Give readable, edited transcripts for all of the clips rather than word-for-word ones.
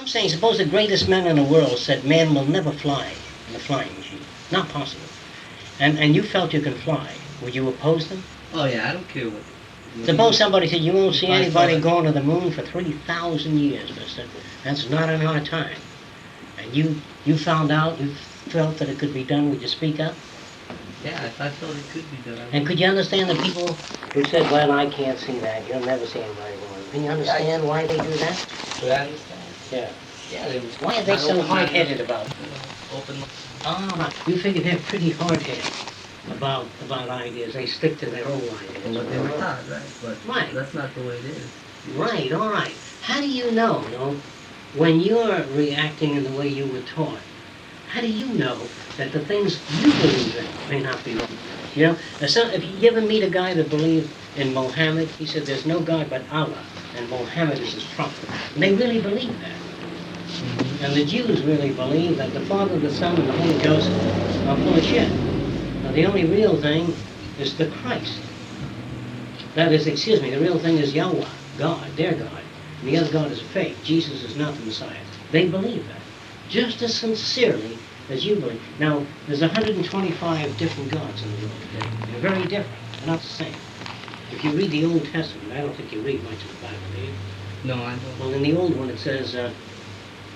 I'm saying, suppose the greatest men in the world said man will never fly in a flying machine. Not possible. And you felt you can fly. Would you oppose them? Oh yeah, I don't care what. Suppose somebody said you won't see If I anybody saw it- going to the moon for 3,000 years, mister. That's not in our time. And you found out, you felt that it could be done, would you speak up? Yeah, if I felt it could be done, I would. And could you understand the people who said, well, I can't see that, you'll never see anybody going? Can you understand why they do that? Could I understand? Yeah. Yeah, they was. Why are they so hard-headed about it? Open. Ah, you figure they're pretty hard-headed about ideas. They stick to their own ideas. And what they were taught, right? But Right. that's not the way it is. Right, all right. How do you know, when you're reacting in the way you were taught, how do you know that the things you believe in may not be wrong? You know, if you ever meet a guy that believed in Mohammed, he said there's no God but Allah, and Mohammed is his prophet. And they really believe that. And the Jews really believe that the Father, the Son, and the Holy Ghost are full of shit. Now, the only real thing is the Christ. That is, the real thing is Yahweh, God, their God. And the other God is fake. Jesus is not the Messiah. They believe that, just as sincerely as you believe. Now, there's 125 different gods in the world today. They're very different. They're not the same. If you read the Old Testament, I don't think you read much of the Bible, do you? No, I don't. Well, in the old one it says,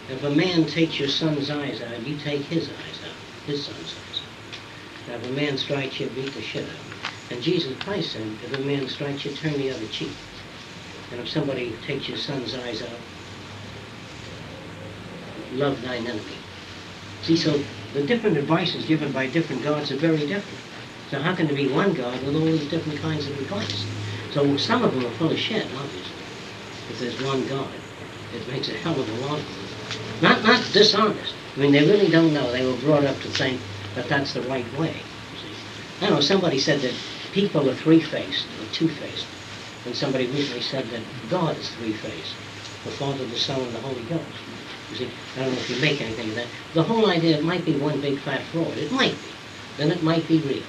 if a man takes your son's eyes out, you take his eyes out, his son's eyes out. Now, if a man strikes you, beat the shit out of him. And Jesus Christ said, if a man strikes you, turn the other cheek. And if somebody takes your son's eyes out, love thine enemy. See, so the different advices given by different gods are very different. So how can there be one God with all these different kinds of advice? So some of them are full of shit, obviously. If there's one God, it makes a hell of a lot of them. Not dishonest. I mean, they really don't know. They were brought up to think that that's the right way. You see. I don't know, somebody said that people are three-faced or two-faced. And somebody recently said that God is three-faced. The Father, the Son, and the Holy Ghost. You see, I don't know if you make anything of that. The whole idea, it might be one big fat fraud. It might be. Then it might be real.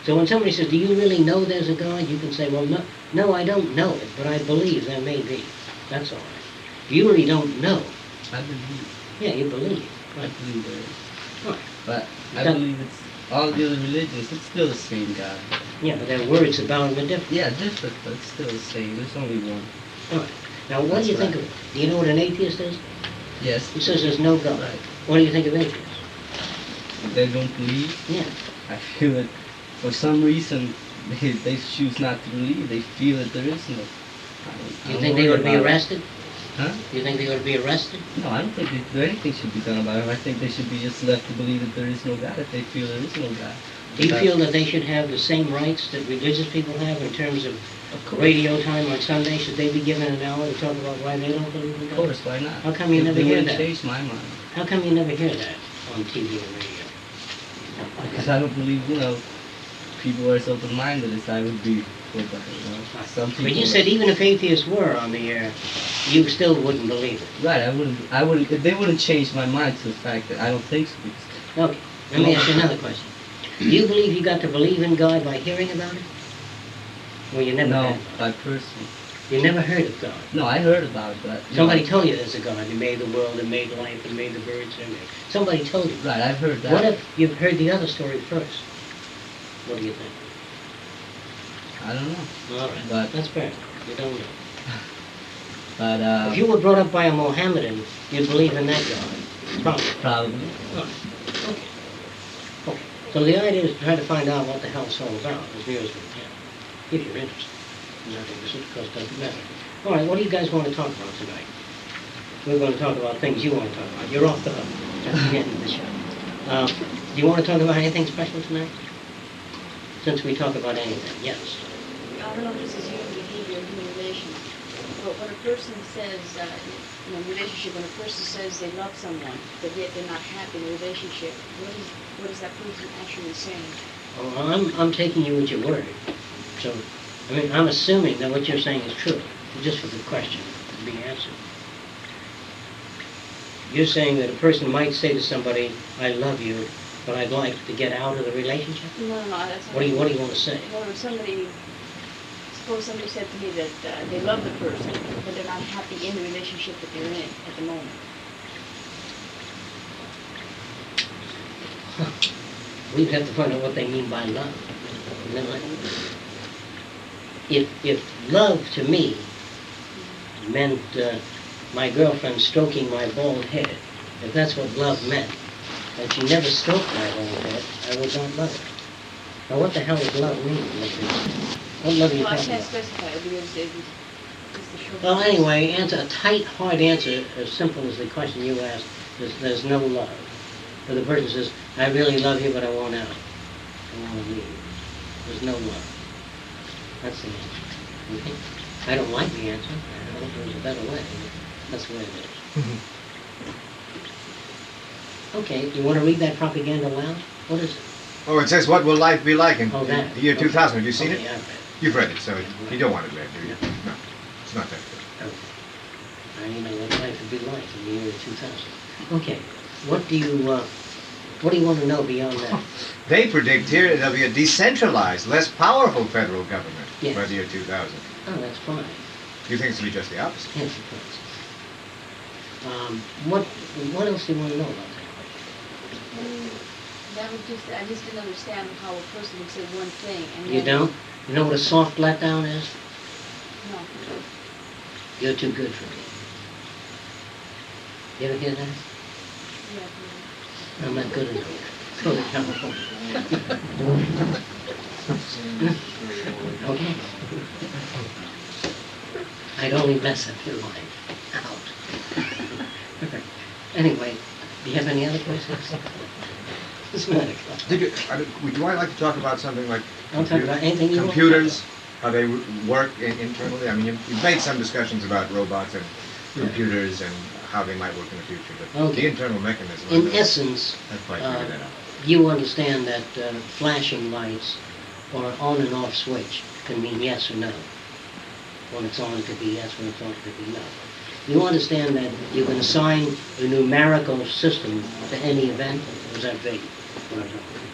So when somebody says, do you really know there's a God? You can say, well, no, I don't know it, but I believe there may be. That's all right. You really don't know. I believe. Yeah, you believe. I Right. believe there is. Right. But I That- believe it's all the other religions. It's still the same God. Yeah, but their words about them are different. Yeah, different, but it's still the same. There's only one. All right. Now, what do you That's think right. of, do you know what an atheist is? Yes. He says there's no God. Right. What do you think of atheists? They don't believe. Yeah. I feel that for some reason they choose not to believe. They feel that there is no. Do you think they ought to be arrested? Huh? Do you think they ought to be arrested? No, I don't think anything should be done about it. I think they should be just left to believe that there is no God if they feel there is no God. Do you Because- feel that they should have the same rights that religious people have in terms of course. radio time on Sunday? Should they be given an hour to talk about why they don't believe in Of God? course, why not? How come you If never they hear wouldn't that? change my mind. How come you never hear that on TV and radio? Because I don't believe, people are as open-minded as I would be with that, Some people. But you said even if atheists were on the air, you still wouldn't believe it. Right, I wouldn't, if they wouldn't change my mind to the fact that I don't think so. Because Okay, let me ask you another question. Do you believe you got to believe in God by hearing about it? Well, you never no, heard. by person. You never heard of God. No, I heard about it, but. Somebody told you there's a God. He made the world and made life and made the birds and everything. Somebody told you. Right, I've heard that. What if you've heard the other story first? What do you think? I don't know. All right, But- that's fair. You don't know. But, If you were brought up by a Mohammedan, you'd believe in that God. Probably. probably. All right. Okay. Okay. So the idea is to try to find out what the hell it's all about, as near as we can, if you're interested. Nothing, this of course doesn't matter. All right, what do you guys want to talk about tonight? We're going to talk about things you want to talk about. You're off the hook. That's the end of the show. Do you want to talk about anything special tonight? Since we talk about anything, yes. I don't know if this is human behavior or human relations, but when a person says, in a relationship, when a person says they love someone, but yet they're not happy in the relationship, what is that person actually saying? Well, I'm taking you at your word. So, I mean, I'm assuming that what you're saying is true, just for the question to be answered. You're saying that a person might say to somebody, I love you, but I'd like to get out of the relationship? No, that's not. What do you want to say? Well, if suppose somebody said to me that they love the person, but they're not happy in the relationship that they're in at the moment. We'd have to find out what they mean by love. You know, if love to me meant my girlfriend stroking my bald head, if that's what love meant, and she never stroked my bald head, I would not love her. Now what the hell does love mean? What love are you Well, I talking can't about? specify it because it's the short. Well, anyway, answer a tight, hard answer, as simple as the question you asked, is there's no love. But the person says, I really love you, but I want out. I want to leave. There's no love. That's the answer. Okay? I don't like the answer. I hope there's a better way. That's the way it is. Okay, you want to read that propaganda aloud? What is it? Oh, it says, what will life be like in Oh, that. the year 2000? Have you seen Okay, it? I've read it. You've read it, so you don't want it read, do you? No. No, it's not that good. Okay. Now you know what life would be like in the year 2000. Okay, what do you want to know beyond that? They predict here there'll be a decentralized, less powerful federal government Yes. by the year 2000. Oh, that's fine. You think it's going to be just the opposite? Yes, of course. What else do you want to know about that? That was just, I just didn't understand how a person would say one thing and You then. don't? You know what a soft letdown is? No. You're too good for me. You ever hear that? Yeah. I'm not good enough. Go to California. Okay? I'd only mess up your life. Out. Anyway, do you have any other questions? It's 9 o'clock. Would you like to talk about something like I'll talk about anything you want. computers, how they work internally? I mean, you've made some discussions about robots and computers and how they might work in the future, but Okay. the internal mechanism. I In don't- essence, I'd quite figure that out. you understand that flashing lights or on and off switch can mean yes or no. When it's on, it could be yes. When it's off, it could be no. You understand that you can assign a numerical system to any event? Or is that vague?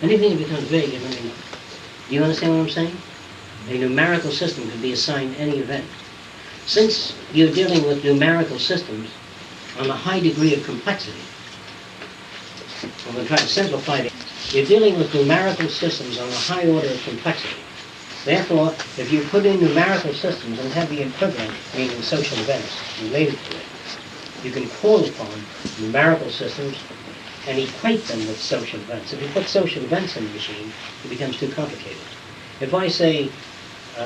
Anything that becomes vague, you don't know. Do you understand what I'm saying? A numerical system can be assigned any event. Since you're dealing with numerical systems on a high degree of complexity, I'm going to try to simplify it. You're dealing with numerical systems on a high order of complexity. Therefore, if you put in numerical systems and have the equivalent, meaning social events, related to it, you can call upon numerical systems and equate them with social events. If you put social events in the machine, it becomes too complicated. If I say,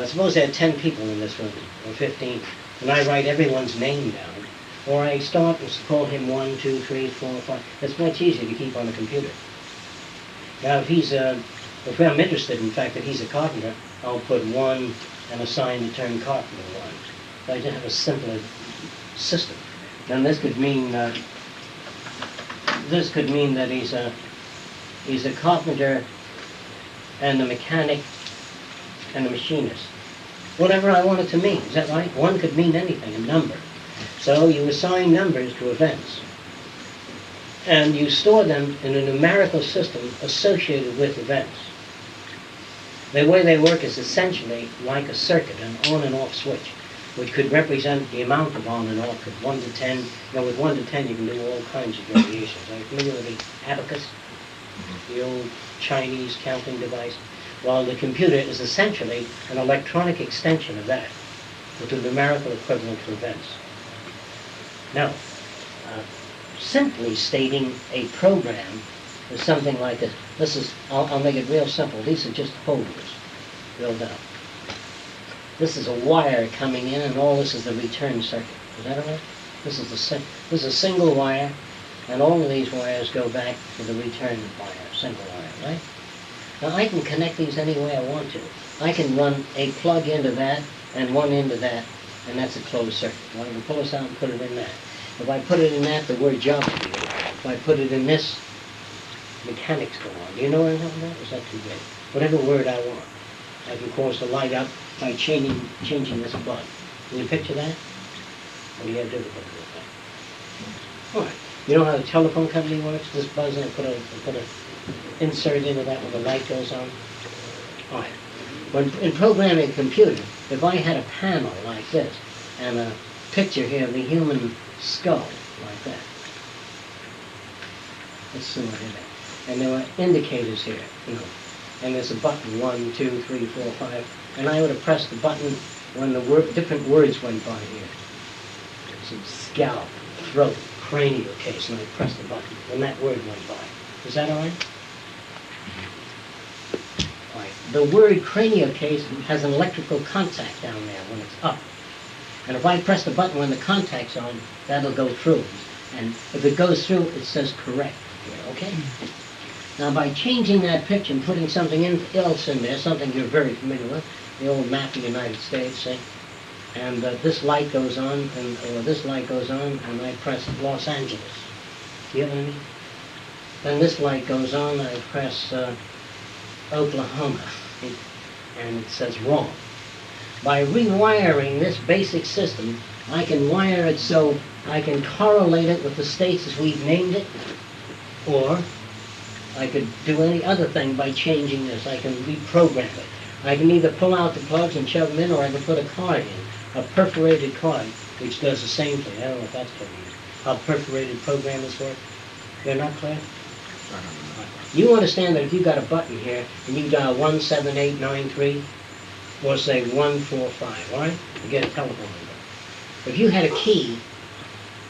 suppose there are 10 people in this room, or 15, and I write everyone's name down, or I start and call him 1, 2, 3, 4, 5, it's much easier to keep on the computer. Now, if I'm interested in the fact that he's a carpenter, I'll put 1 and assign the term carpenter 1. So I just have a simpler system. Then this could mean that he's a carpenter and a mechanic and a machinist. Whatever I want it to mean, is that right? 1 could mean anything, a number. So you assign numbers to events. And you store them in a numerical system associated with events. The way they work is essentially like a circuit, an on and off switch, which could represent the amount of on and off. With 1 to 10, with 1 to 10 you can do all kinds of variations. Are you familiar with the abacus? The old Chinese counting device? Well, the computer is essentially an electronic extension of that, with a numerical equivalent to events. Now, simply stating a program is something like this. I'll make it real simple. These are just holders built up. This is a wire coming in, and all this is the return circuit. Is that all right? This is a single wire, and all of these wires go back to the return wire, single wire, right? Now I can connect these any way I want to. I can run a plug into that and one into that, and that's a closed circuit. Well, I can pull this out and put it in that. If I put it in that, the word job will be there. If I put it in this, mechanics go on. Do you know what I'm talking about? Or is that too big? Whatever word I want. I can cause the light up by changing this plug. Can you picture that? Or do you have difficulty with that? All right. You know how the telephone company works? This buzzer, put a insert into that when the light goes on. All right. When in programming a computer, if I had a panel like this and a picture here of the human skull like that. Let's see what it is. and there were indicators here, you know, and there's a button, 1, 2, 3, 4, 5, and I would have pressed the button when the different words went by here. So scalp, throat, cranial case, and I pressed the button when that word went by. Is that all right? All right. The word cranial case has an electrical contact down there when it's up. And if I press the button when the contact's on, that'll go through. And if it goes through, it says correct here, okay? Now by changing that pitch and putting something else in there, something you're very familiar with, the old map of the United States, see? And this light goes on, or this light goes on, and I press Los Angeles. You know what I mean? Then this light goes on, I press Oklahoma, and it says wrong. By rewiring this basic system, I can wire it so I can correlate it with the states as we've named it, or I could do any other thing by changing this. I can reprogram it. I can either pull out the plugs and shove them in, or I can put a card in, a perforated card, which does the same thing. I don't know if that's clear. How perforated programmers work. They're not clear? You understand that if you got a button here, and you dial 17893, or say 145, all right? You get a telephone number. If you had a key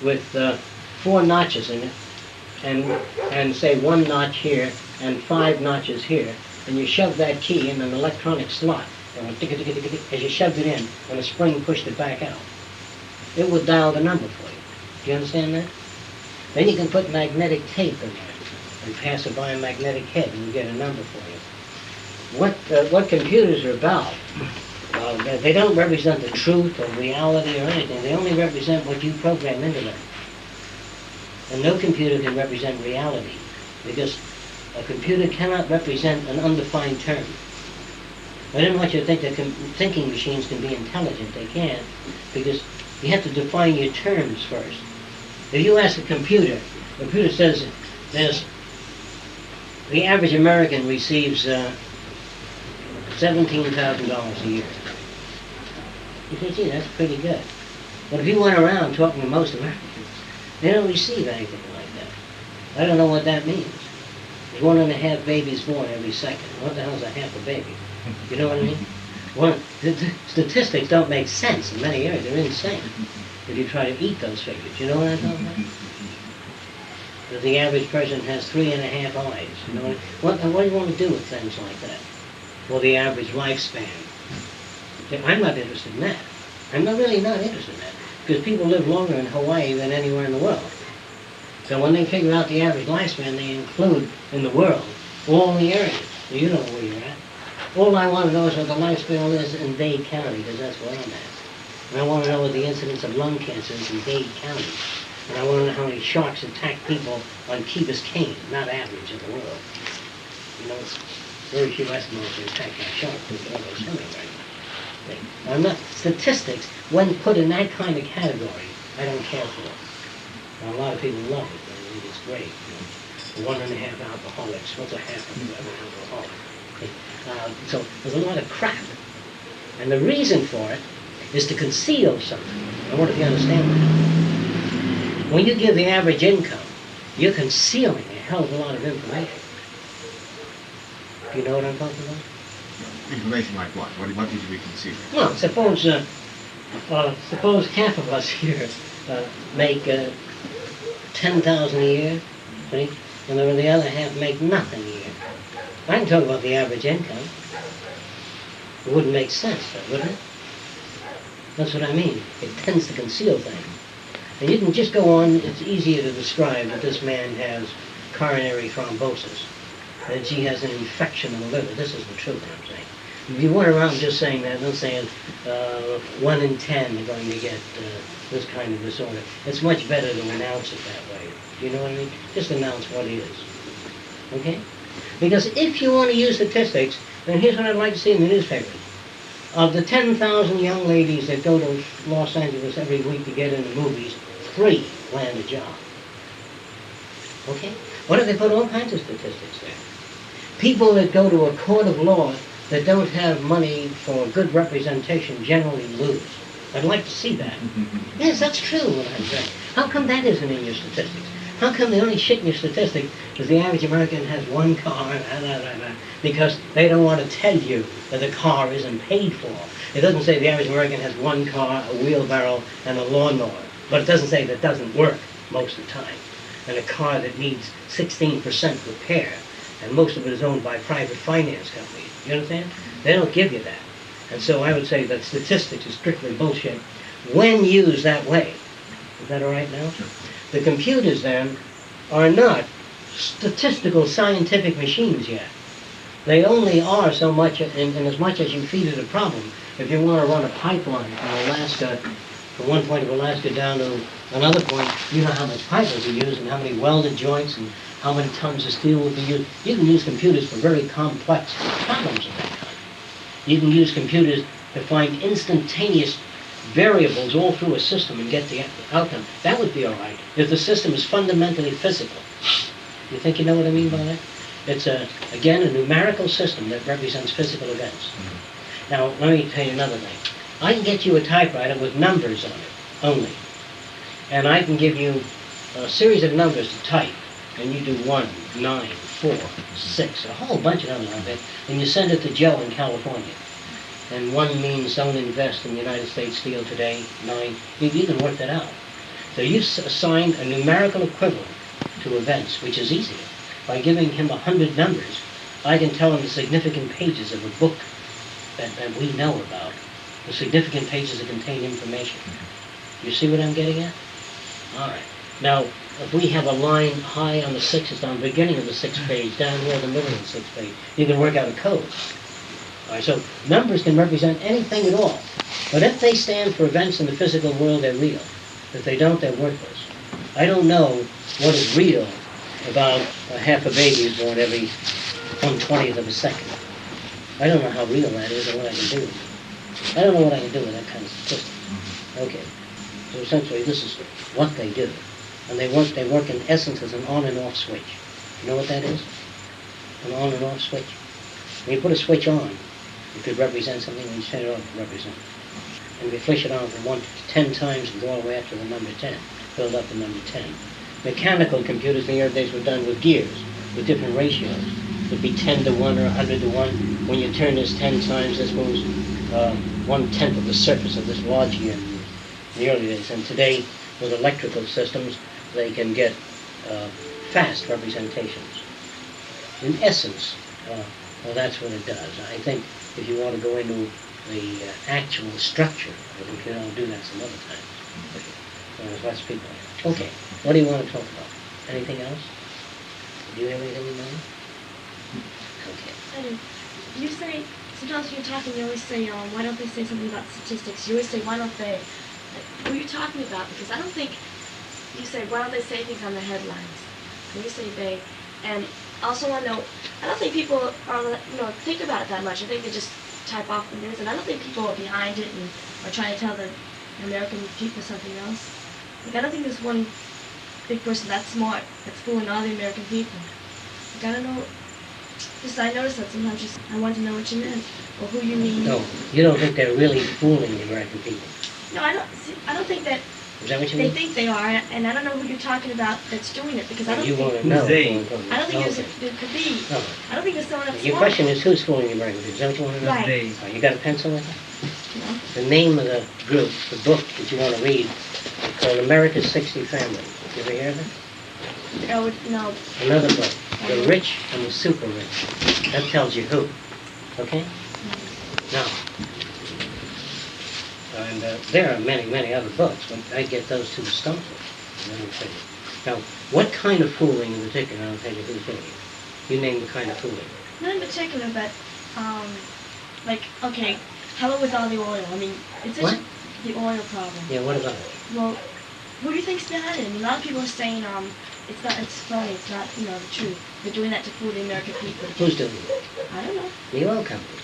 with 4 notches in it, and say 1 notch here and 5 notches here, and you shove that key in an electronic slot, as you shoved it in, and a spring pushed it back out, it would dial the number for you. Do you understand that? Then you can put magnetic tape in there and pass it by a magnetic head, and you get a number for you. What computers are about, they don't represent the truth or reality or anything. They only represent what you program into them. And no computer can represent reality, because a computer cannot represent an undefined term. I don't want you to think that thinking machines can be intelligent. They can't, because you have to define your terms first. If you ask a computer, the computer says the average American receives $17,000 a year. You say, gee, that's pretty good. But if you went around talking to most Americans, they don't receive anything like that. I don't know what that means. There's 1.5 babies born every second. What the hell's a half a baby? You know what I mean? The statistics don't make sense in many areas. They're insane if you try to eat those figures. You know what I'm talking about? That the average person has 3.5 eyes. You know what do you want to do with things like that? Or the average lifespan. I'm not interested in that. I'm really not interested in that. Because people live longer in Hawaii than anywhere in the world. So when they figure out the average lifespan, they include in the world all the areas. So you know where you're at. All I want to know is what the lifespan is in Dade County, because that's where I'm at. And I want to know what the incidence of lung cancer is in Dade County. And I want to know how many sharks attack people on Key Biscayne, not average in the world. You know, very few Eskimos are attacked by sharks because they're always swimming right now. I'm not, statistics, when put in that kind of category, I don't care for. Now, a lot of people love it. They think it's great. You know, 1.5 alcoholics. What's a half of an alcoholic? So there's a lot of crap. And the reason for it is to conceal something. I wonder if you understand that. When you give the average income, you're concealing a hell of a lot of information. Do you know what I'm talking about? Information like what? What did you conceal? Well, suppose half of us here make 10,000 a year, see? And then the other half make nothing a year. I can talk about the average income. It wouldn't make sense, wouldn't it? That's what I mean. It tends to conceal things. And you can just go on, it's easier to describe that this man has coronary thrombosis, that he has an infection of the liver. This is the truth, I'm saying. If you went around just saying that, not saying 1 in 10 are going to get this kind of disorder, it's much better to announce it that way. Do you know what I mean? Just announce what it is. Okay? Because if you want to use statistics, then here's what I'd like to see in the newspapers. Of the 10,000 young ladies that go to Los Angeles every week to get into movies, 3 land a job. Okay? What if they put all kinds of statistics there? People that go to a court of law that don't have money for good representation generally lose. I'd like to see that. Yes, that's true what I'm saying. How come that isn't in your statistics? How come the only shit in your statistic is the average American has one car, because they don't want to tell you that the car isn't paid for. It doesn't say the average American has one car, a wheelbarrow, and a lawnmower. But it doesn't say that doesn't work most of the time. And a car that needs 16% repair, and most of it is owned by private finance companies. You understand? They don't give you that. And so I would say that statistics is strictly bullshit when used that way. Is that all right now? Sure. The computers then are not statistical scientific machines yet. They only are so much in as much as you feed it a problem. If you want to run a pipeline from Alaska, from one point of Alaska down to another point, you know how much pipe will be used and how many welded joints and how many tons of steel will be used. You can use computers for very complex problems of that kind. You can use computers to find instantaneous variables all through a system and get the outcome. That would be all right if the system is fundamentally physical. You think you know what I mean by that? It's, again, a numerical system that represents physical events. Now, let me tell you another thing. I can get you a typewriter with numbers on it only. And I can give you a series of numbers to type. And you do 1, 9, 4, 6, a whole bunch of numbers on it. And you send it to Joe in California. And 1 means don't invest in United States Steel today. 9, you can work that out. So you've assigned a numerical equivalent to events, which is easy. By giving him 100 numbers, I can tell him the significant pages of a book that we know about, the significant pages that contain information. You see what I'm getting at? All right. Now, if we have a line high on the 6th, down the beginning of the 6th page, down here in the middle of the 6th page, you can work out a code. All right, so numbers can represent anything at all. But if they stand for events in the physical world, they're real. If they don't, they're worthless. I don't know what is real about half a baby is born every 1/20th of a second. I don't know how real that is or what I can do. I don't know what I can do with that kind of statistic. Okay. So essentially, this is what they do. And they work in essence as an on and off switch. You know what that is? An on and off switch. When you put a switch on, it could represent something, when you turn it off, it represents. And if you flish it on from 1 to 10 times and go all the way up to the number 10, build up the number 10. Mechanical computers in the early days were done with gears, with different ratios. It would be 10 to 1 or 100 to 1. When you turn this 10 times, this moves 1/10 of the surface of this large gear in the early days. And today, with electrical systems, they can get fast representations. In essence, well, that's what it does. I think if you want to go into the actual structure of the computer, I'll do that some other time. There's less people. Okay, what do you want to talk about? Anything else? Do you have anything in mind? Okay. I do. You say, sometimes when you're talking, you always say, why don't they say something about statistics? You always say, why don't they? Like, who are you talking about? Because I don't think, you say, why don't they say things on the headlines? And you say they. And also I know, I don't think people are, think about it that much. I think they just type off the news, and I don't think people are behind it and are trying to tell the American people something else. Like, I don't think there's one big person that's smart that's fooling all the American people. Like, I don't know. Just I noticed that sometimes I want to know what you meant or who you mean. No, you don't think they're really fooling the American people. No, I don't. See, I don't think that Is that what you they mean? think they are, and I don't know who you're talking about that's doing it because I don't You want think. to know. They. I don't think Okay. there could be. No. I don't think there's someone that's Your smart. question is who's fooling the American people? Is that what you want to know? Right. They. Oh, you got a pencil with you? No. The name of the group, the book that you want to read, is called America's 60 Families. You ever hear of it? Oh, no. Another book, The Rich and the Super Rich. That tells you who. Okay? Now, and there are many, many other books, but I get those two stumped with. Let me tell you. Now, what kind of fooling in particular? I'll tell you who's doing it. You name the kind of fooling. Not in particular, but like, okay, how about with all the oil? I mean, it's such What? the oil problem. Yeah, what about it? Well, who do you think's behind it? I mean, a lot of people are saying it's not, it's phony, it's not, the truth. They're doing that to fool the American people. Who's doing it? I don't know. The oil companies.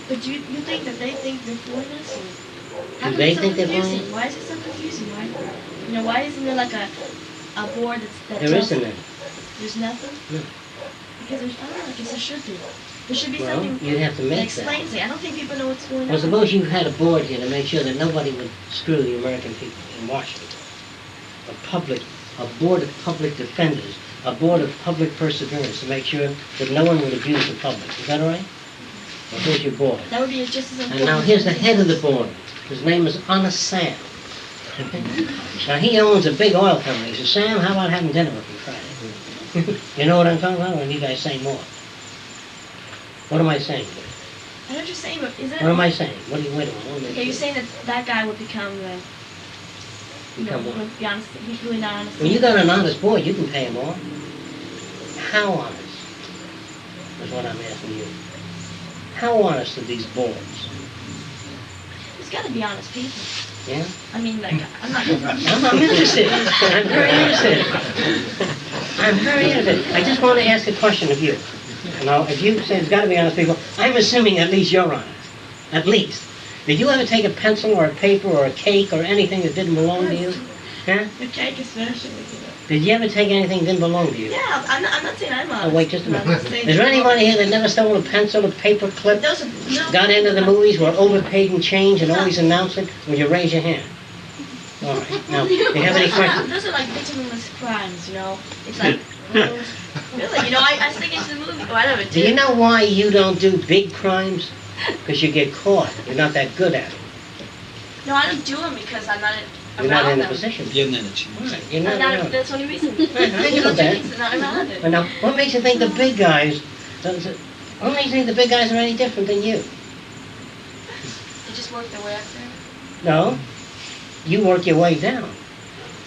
But do you think that they think they're fooling us? Or how Do come they it's so think they're confusing? fooling? Why is it so confusing? Why isn't there like a board that There tells isn't any. There's nothing? No. Because there's, I don't know, I guess there should be. There should be Well, something you'd have to that make that. explains it. I don't think people know what's going on. Well, suppose you had a board here to make sure that nobody would screw the American people in Washington. a board of public defenders, a board of public perseverance to make sure that no one would abuse the public. Is that all right? Well, here's your board. That would be just as important. And now here's the head of the board. His name is Honest Sam. Now he owns a big oil company. He says, Sam, how about having dinner with me Friday? You know what I'm talking about, or need I say more? What am I saying? I know what you're saying, but is that... What am I saying? What do you, wait a minute. Okay, you're saying that that guy would become the... Become what? Would be honest, he's really not honest. When you got an honest board, you can pay him more. How honest is what I'm asking you. How honest are these boards? There's got to be honest people. Yeah? I mean, like, I'm not... I'm interested. I'm very interested. I'm very interested. I just want to ask a question of you. Now, if you say there's got to be honest people, I'm assuming at least you're honest. At least. Did you ever take a pencil or a paper or a cake or anything that didn't belong to you? Huh? The cake especially, you know. Did you ever take anything that didn't belong to you? Yeah, I'm not saying I'm honest. Oh, wait just a but I'm minute. saying Is there that- anybody here that never stole a pencil, a paper clip, Those are... No. got into the movies, were overpaid and change and always announced it? Would you raise your hand? All right. Now, do you have any questions? Those are like victimless crimes, you know? It's like... Really, you know, I stick into the movie. Oh, I never did. Do you know why you don't do big crimes? Because you get caught. You're not that good at it. No, I don't do them because I'm not You're not around in a them. position. You're not a chance. Right, you're I'm not not, around. that's the only reason. I know that. I'm not around it. But now, what makes you think the big guys, what makes you think the big guys are any different than you? They just work their way up there. No. You work your way down.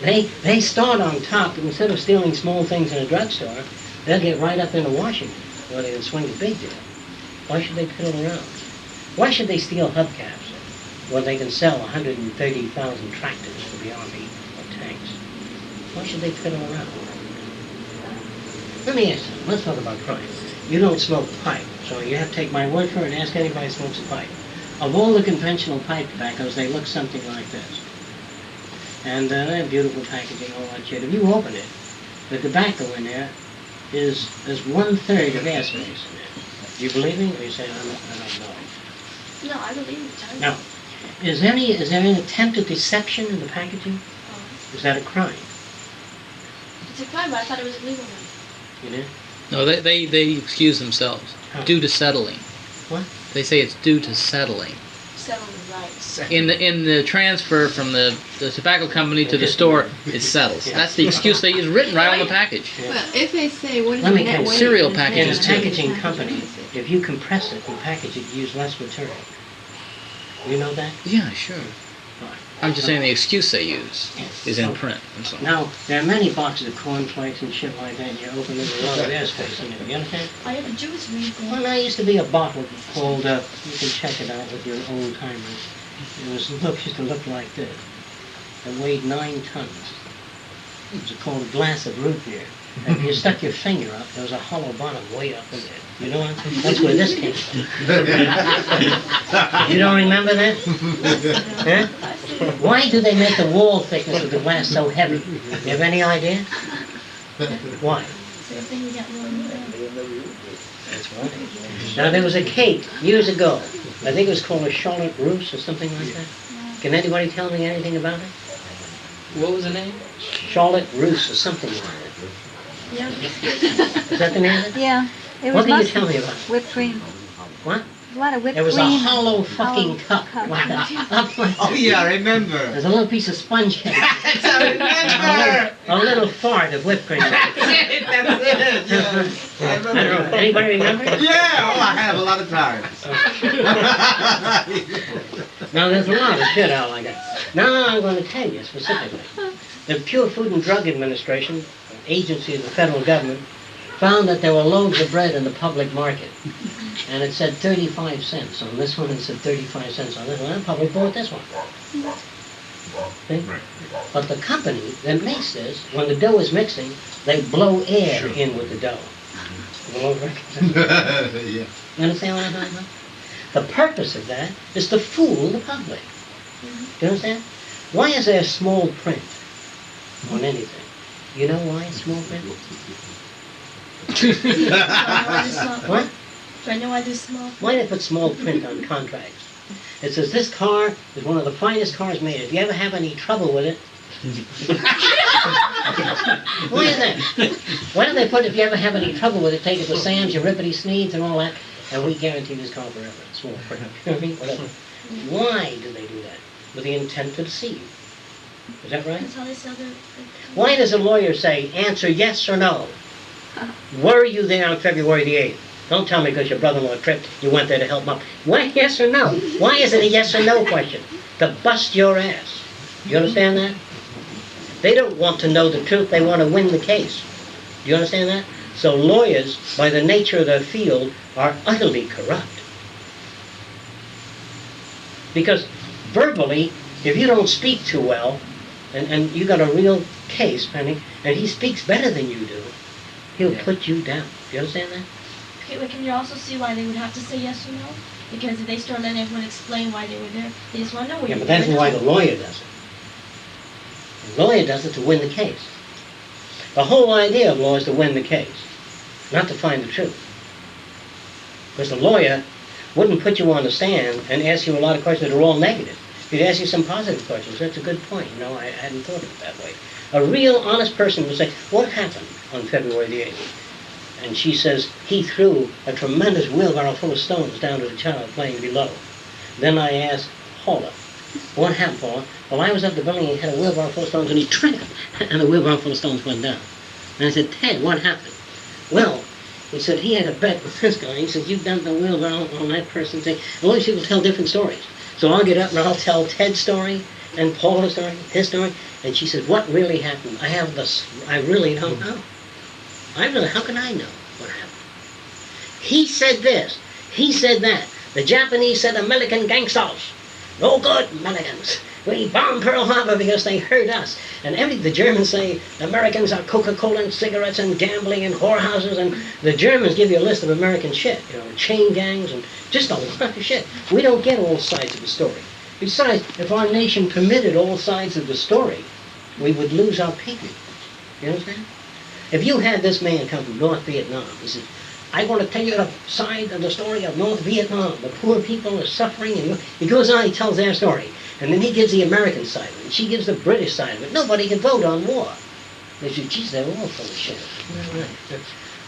They start on top. Instead of stealing small things in a drugstore, they'll get right up into Washington, where they can swing a big deal. Why should they piddle around? Why should they steal hubcaps when they can sell 130,000 tractors for the Army or tanks? Why should they piddle around? Let me ask you, let's talk about crime. You don't smoke pipe, so you have to take my word for it and ask anybody who smokes a pipe. Of all the conventional pipe tobaccos, they look something like this. And they have beautiful packaging, all that shit. If you open it, the tobacco in there is 1/3 of airspace in there. Do you believe me? Or you say, I don't know. No, I believe it. Now, is there any attempt at deception in the packaging? Is that a crime? It's a crime, but I thought it was illegal. You know? No, they excuse themselves. How? Due to settling. What? They say it's due to settling. Settling rights. In the transfer from the tobacco company to the store, it settles. Yeah. That's the excuse they use, written right on the package. Well, if they say, what is Let the me net tell you, weight? cereal and packages In a say- too. packaging company, if you compress it and package it, you use less material. You know that? Yeah, sure. Right. I'm just saying the excuse they use is in print. That's all. Now, there are many boxes of cornflakes and shit like that, and you open it, there's a lot of airspace in there. You understand? I have a Jewish reason. Well, there used to be a bottle called, you can check it out with your old timers. Used to look like this. It weighed 9 tons. It was called a glass of root beer. And if you stuck your finger up, there was a hollow bottom way up in there. You know what? That's where this came from. You don't remember that? Huh? Why do they make the wall thickness of the glass so heavy? You have any idea? Why? Same thing we got wrong. That's right. Now, there was a cake years ago. I think it was called a Charlotte Russe or something like that. Can anybody tell me anything about it? What was the name? Charlotte Russe or something like that. Yeah. Is that the name of it? Yeah, it What was can you mostly tell me about it? whipped cream. What? A lot of whipped It was a cream. hollow fucking cup. cup. Like up like Oh yeah, I remember. There's a little piece of sponge cake. I remember. A little fart of whipped cream. That's it. Yes. I remember. Anybody remember? Yeah. Oh, I have a lot of times. Now, there's a lot of shit out like that. Now, I'm going to tell you specifically. The Pure Food and Drug Administration, an agency of the federal government, found that there were loaves of bread in the public market. And it said 35 cents on this one, and it said 35 cents on this one. And the public bought this one. See? Right. But the company that makes this, when the dough is mixing, they blow air in with the dough. Blow it. Yeah. You understand what I'm talking about? The purpose of that is to fool the public. Do you understand? Why is there small print on anything? You know why it's small print? What? Do I know I do small? Why they put small print on contracts? It says this car is one of the finest cars made. If you ever have any trouble with it, Why is that? Why don't they put, if you ever have any trouble with it, take it to Sam's, your Rippity Sneeds and all that, and we guarantee this car forever. It's more free. You know what I mean? Whatever. Why do they do that? With the intent to deceive. Is that right? That's how they sell their. Why does a lawyer say, answer yes or no? Were you there on February the 8th? Don't tell me because your brother-in-law tripped, you went there to help him up. Why yes or no? Why is it a yes or no question? To bust your ass. You understand that? They don't want to know the truth, they want to win the case. Do you understand that? So lawyers, by the nature of their field, are utterly corrupt. Because verbally, if you don't speak too well, and you got a real case, Penny, and he speaks better than you do, he'll put you down. Do you understand that? Okay, but can you also see why they would have to say yes or no? Because if they start letting everyone explain why they were there, they just want to know what Yeah, you but that's were why there. the lawyer does it. The lawyer does it to win the case. The whole idea of law is to win the case, not to find the truth. Because the lawyer wouldn't put you on the stand and ask you a lot of questions that are all negative. He'd ask you some positive questions. That's a good point. You know, I hadn't thought of it that way. A real honest person would say, what happened on February the 8th? And she says, he threw a tremendous wheelbarrow full of stones down to the child playing below. Then I asked Paula, what happened, Paula? Well, I was up the building and he had a wheelbarrow full of stones and he tripped, and the wheelbarrow full of stones went down. And I said, Ted, what happened? Well, he said he had a bet with this guy. He said, you dumped the wheelbarrow on that person's thing. And all these people tell different stories. So I'll get up and I'll tell Ted's story and Paula's story, his story. And she said, what really happened? I really don't know. How can I know what happened? He said this, he said that. The Japanese said American gangsters. No good, Americans. We bombed Pearl Harbor because they hurt us. And the Germans say Americans are Coca-Cola and cigarettes and gambling and whorehouses. And the Germans give you a list of American shit. You know, chain gangs and just a lot of shit. We don't get all sides of the story. Besides, if our nation permitted all sides of the story, we would lose our people. You understand? If you had this man come from North Vietnam, he said, I want to tell you the side of the story of North Vietnam. The poor people are suffering. And he goes on, he tells their story. And then he gives the American side of it. And she gives the British side of it. Nobody can vote on war. They say, geez, they're all full of shit.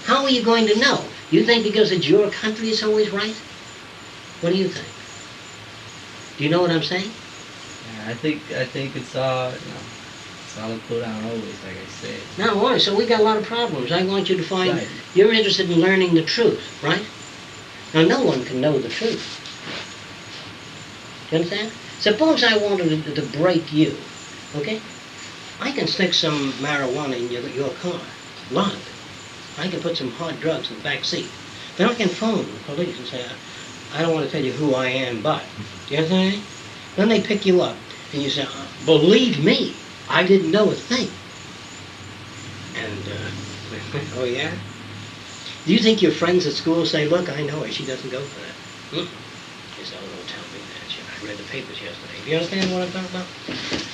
How are you going to know? You think because it's your country it's always right? What do you think? Do you know what I'm saying? Yeah, I think it's all, it's all a put on always, like I said. Now, all right, so we got a lot of problems. I want you to find, Right. you're interested in learning the truth, right? Now, no one can know the truth. Do you understand? Suppose I wanted to break you, okay? I can stick some marijuana in your car, locked. I can put some hard drugs in the back seat. Then I can phone the police and say, I don't want to tell you who I am, but. Do you understand? Then they pick you up, and you say, believe me, I didn't know a thing. And, oh yeah? Do you think your friends at school say, look, I know her, she doesn't go for that? You say, oh, don't tell me that. I read the papers yesterday. Do you understand what I'm talking about?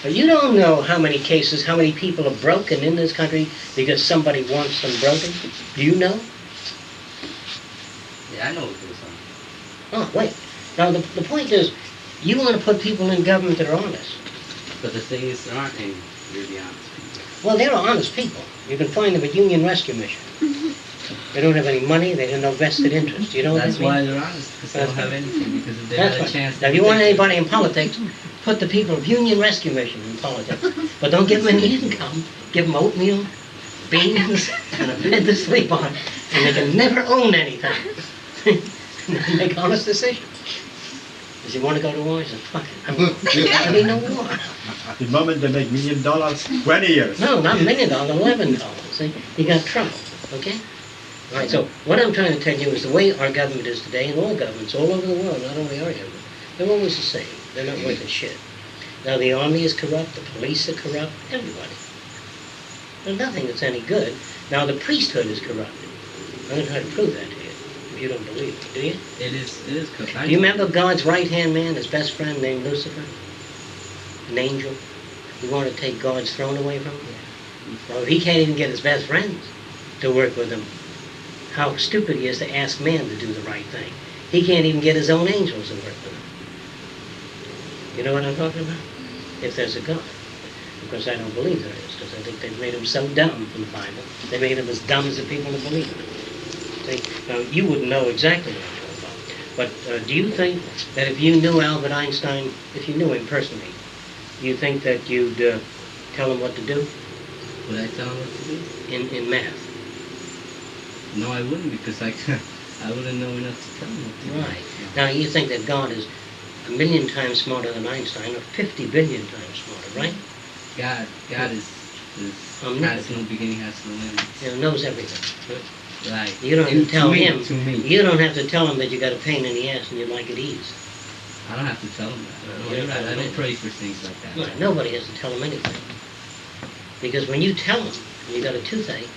But you don't know how many cases, how many people are broken in this country because somebody wants them broken. Do you know? Yeah, I know what goes on. Oh, wait. Now, the point is, you want to put people in government that are honest. But the thing is, there aren't any really honest people. Well, they're honest people. You can find them at Union Rescue Mission. They don't have any money, they have no vested interest. You know what I That's mean? why they're honest, because they don't have anything, because if they That's had a right. chance... Now, if you want anybody in politics, put the people of Union Rescue Mission in politics. But don't give them any income. Give them oatmeal, beans, and a bed to sleep on. And they can never own anything. And make honest decisions. Does he want to go to war? He says, fuck it. There'll be no war. At the moment they make $1 million, 20 years. No, not $1 million, $11. See? You got trouble, okay? All right, so what I'm trying to tell you is the way our government is today, and all governments all over the world, not only our government, they're always the same. They're not worth a shit. Now, the army is corrupt, the police are corrupt, everybody. There's nothing that's any good. Now, the priesthood is corrupted. I'm going to try to prove that to you, if you don't believe me, do you? It is correct. Do you remember God's right-hand man, his best friend named Lucifer? An angel? He wanted to take God's throne away from him? Well, if he can't even get his best friends to work with him, how stupid he is to ask man to do the right thing. He can't even get his own angels to work with him. You know what I'm talking about? If there's a God. course, I don't believe there is, because I think they've made them so dumb from the Bible. They made them as dumb as the people who believe it. See, now, you wouldn't know exactly what I'm talking about. But do you think that if you knew Albert Einstein, if you knew him personally, you think that you'd tell him what to do Would I tell him what to do? in math? No, I wouldn't, because I wouldn't know enough to tell him what to do. Right. Now, you think that God is a million times smarter than Einstein, or 50 billion times smarter, right? God is has no beginning, has no end. He knows everything. Right. You don't have to tell him. To me. You don't have to tell him that you got a pain in the ass and you'd like it eased. I don't have to tell him that. No, No, you you're don't right. tell I don't him. pray for things like that. No, nobody has to tell him anything. Because when you tell him you got a toothache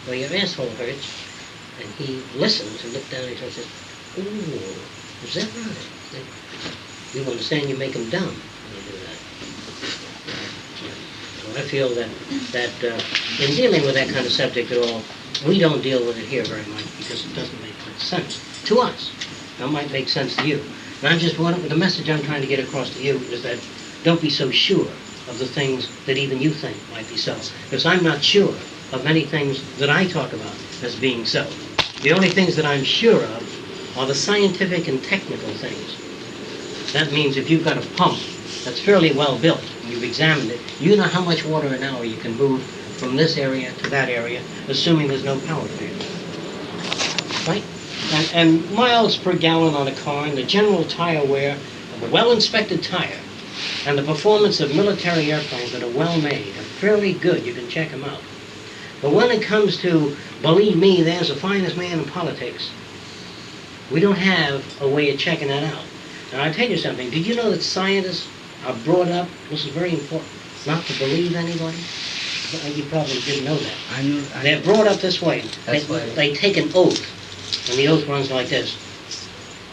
or your asshole hurts, and he listens and looks down and says, "Ooh, is that right?" You understand you make him dumb when you do that. So I feel that in dealing with that kind of subject at all, we don't deal with it here very much because it doesn't make much sense to us. Now, it might make sense to you. And the message I'm trying to get across to you is that don't be so sure of the things that even you think might be so. Because I'm not sure of many things that I talk about as being so. The only things that I'm sure of are the scientific and technical things. That means if you've got a pump that's fairly well built, and you've examined it, you know how much water an hour you can move from this area to that area, assuming there's no power failure. Right? And miles per gallon on a car, and the general tire wear of a well-inspected tire, and the performance of military airplanes that are well made and fairly good, you can check them out. But when it comes to, believe me, there's the finest man in politics, we don't have a way of checking that out. Now, I'll tell you something. Did you know that scientists are brought up, this is very important, not to believe anybody? You probably didn't know that. I knew. They're brought up this way. That's why. They take an oath, and the oath runs like this.